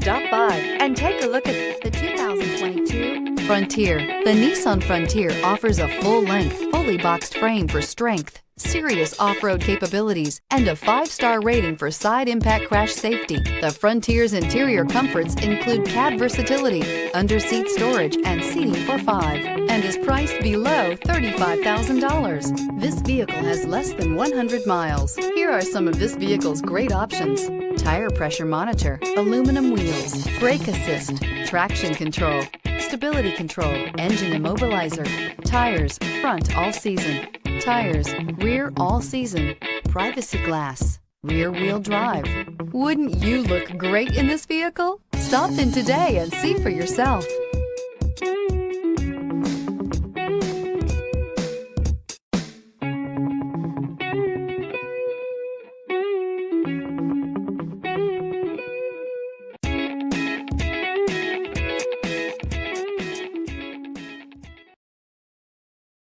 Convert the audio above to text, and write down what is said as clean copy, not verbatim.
Stop by and take a look at the 2022 Frontier. The Nissan Frontier offers a full-length, fully boxed frame for strength, serious off-road capabilities, and a 5-star rating for side impact crash safety. The Frontier's interior comforts include cab versatility, under-seat storage, and seating for 5, and is priced below $35,000. This vehicle has less than 100 miles. Here are some of this vehicle's great options: tire pressure monitor, aluminum wheels, brake assist, traction control, stability control, engine immobilizer, tires front all season, tires rear all season, privacy glass, rear wheel drive. Wouldn't you look great in this vehicle? Stop in today and see for yourself.